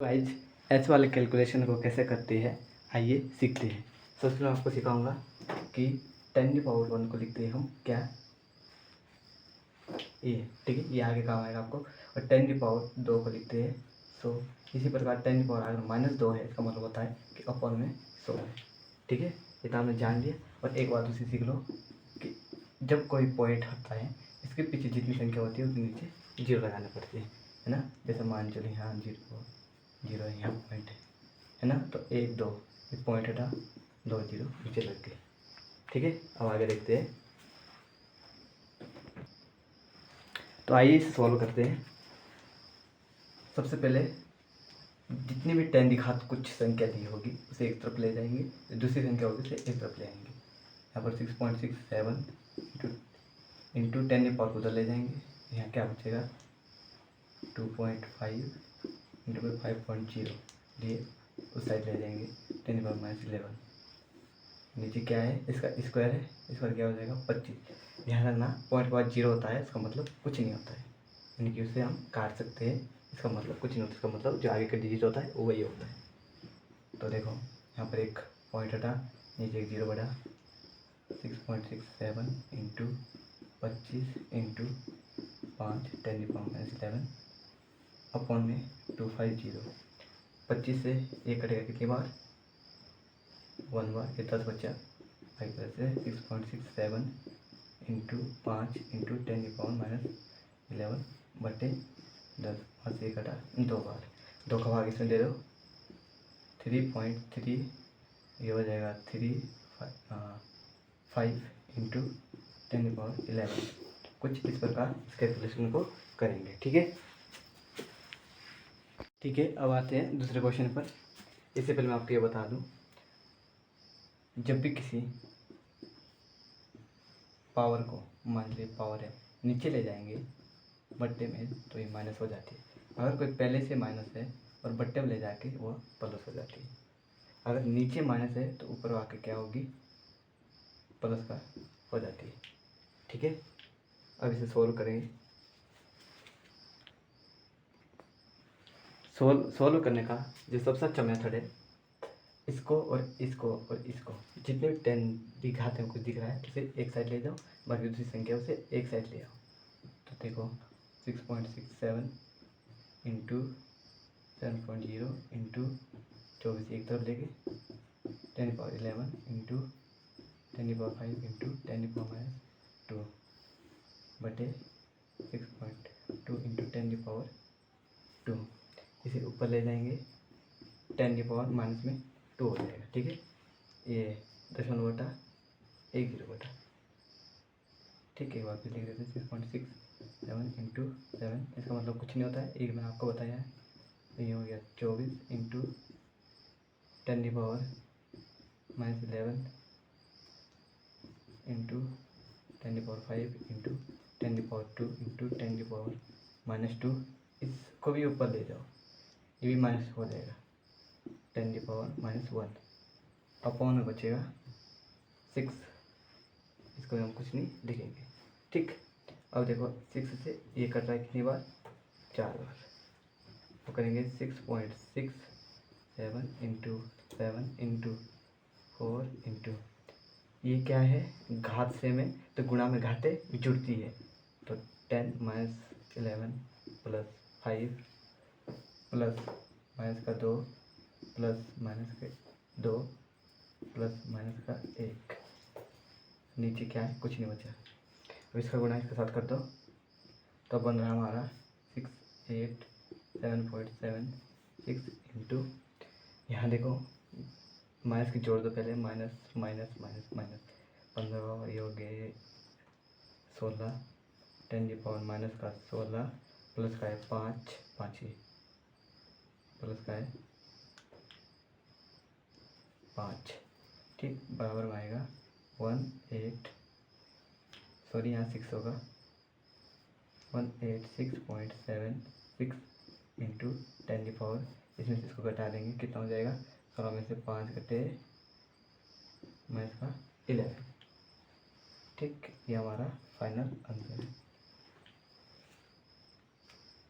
Guys H वाले calculation को कैसे करते हैं आइए सीखते हैं। सबसे पहले मैं आपको सिखाऊंगा कि 10⁻⁴ को लिखते हैं हम क्या ये, ठीक है, ये आगे काम आएगा आपको। और 10⁻² को लिखते हैं 100। इसी प्रकार 10 अगर -2 है इसका मतलब होता है कि अपन में 100 है, ठीक है। ये तो आपने जान लिया। और एक बात उसे सीख लो कि जब कोई पॉइंट हटता है इसके पीछे जितनी संख्या होती है उसके नीचे जीरो लगाना पड़ती है ना। जैसे मान चलो यहाँ जीरो यहाँ पॉइंट है ना, तो 1 2 एक पॉइंट हटा 2 जीरो नीचे लग गए, ठीक है। अब आगे देखते हैं। तो आइए इसे सॉल्व करते हैं। सबसे पहले जितनी भी 10 दिखा कुछ संख्या दी होगी उसे एक तरफ ले जाएंगे, दूसरी संख्या होगी उसे एक तरफ ले आएंगे। यहाँ पर 6.67 इंटू 10 पावर उधर ले जाएंगे। यहाँ क्या बचेगा 2.5 इंटू 5.0 लिए उस साइड ले जाएंगे 10⁻⁻11। नीचे क्या है इसका स्क्वायर है, स्क्वायर क्या हो जाएगा 25। ध्यान रखना पॉइंट के बाद जीरो होता है इसका मतलब कुछ नहीं होता है, यानी कि उसे हम काट सकते हैं। इसका मतलब कुछ नहीं होता, इसका मतलब जो आगे का डिजिट होता है वो वही होता है। तो देखो यहाँ पर एक पॉइंट हटा, नीचे एक जीरो बढ़ा। 6.67 इंटू 25 इंटू 5 10⁻⁻11 अपॉन में 250। 25 से ये कटेगा कितनी बार 1 बार, ये 10 बचा। 5 से 6.67 इंटू 5 इंटू 10⁻⁻11 बटे 10। 5 से कटा 2 बार, 2 का भाग इसमें दे दो 3.3, ये हो जाएगा 5 इंटू 10⁻11। कुछ इस प्रकार इस कैलकुलेशन को करेंगे, ठीक है। ठीक है, अब आते हैं दूसरे क्वेश्चन पर। इससे पहले मैं आपको ये बता दूं, जब भी किसी पावर को, मान लीजिए पावर है, नीचे ले जाएंगे बट्टे में तो ये माइनस हो जाती है। अगर कोई पहले से माइनस है और बट्टे में ले जाके वो प्लस हो जाती है। अगर नीचे माइनस है तो ऊपर आके क्या होगी प्लस का हो जाती है, ठीक है। अब इसे सोल्व करेंगे। सोल्व करने का जो सबसे अच्छा मेथड है, इसको और इसको और इसको जितने भी 10 दिखाते हैं कुछ दिख रहा है उसे एक साइड ले जाओ, बाकी दूसरी संख्या उसे एक साइड ले आओ। तो देखो 6.67 इंटू 7.0 इंटू 24 एक तरफ लेके 10⁻11 इंटू 10⁻5 इंटू 10⁻2 बटे 6.2 इंटू 10⁻2। इसे ऊपर ले जाएंगे 10⁻⁻2 हो जाएगा, ठीक है। ये 0.10 बटा, ठीक है। एक बार फिर लिख देते हैं 6.67 इंटू 7, इसका मतलब कुछ नहीं होता है, एक मैंने आपको बताया है। तो ये हो गया 24 इंटू 10⁻⁻11 इंटू 10⁻5 इंटू 10⁻2 इंटू 10⁻⁻2। इसको भी ऊपर ले जाओ, ये भी माइनस हो जाएगा 10⁻⁻1 अपॉन में बचेगा 6। इसको हम कुछ नहीं लिखेंगे, ठीक। अब देखो 6 से ये कट रहा है कितनी बार 4 बार। तो करेंगे 6.67 इंटू 7 इंटू 4 इंटू, ये क्या है घात से में तो गुणा में घाते जुड़ती है। तो 10⁻11 प्लस 5 प्लस माइनस का 2 प्लस माइनस के 2 प्लस माइनस का 1, नीचे क्या है कुछ नहीं बचा। अब इसका गुणा इसके साथ कर दो तो बन रहा हमारा 687.76 इंटू, यहाँ देखो माइनस की जोड़ दो पहले, माइनस माइनस माइनस माइनस 15 ये हो गए 16, 10⁻⁻ का 16 प्लस का है 5 ही प्लस का है 5, ठीक। बराबर में आएगा 18, यहाँ 6 होगा 186.76 इंटू 10⁻, इसमें से इसको घटा देंगे कितना हो जाएगा 16 में से 5 घटे माइनस का 11, ठीक। ये हमारा फाइनल आंसर है।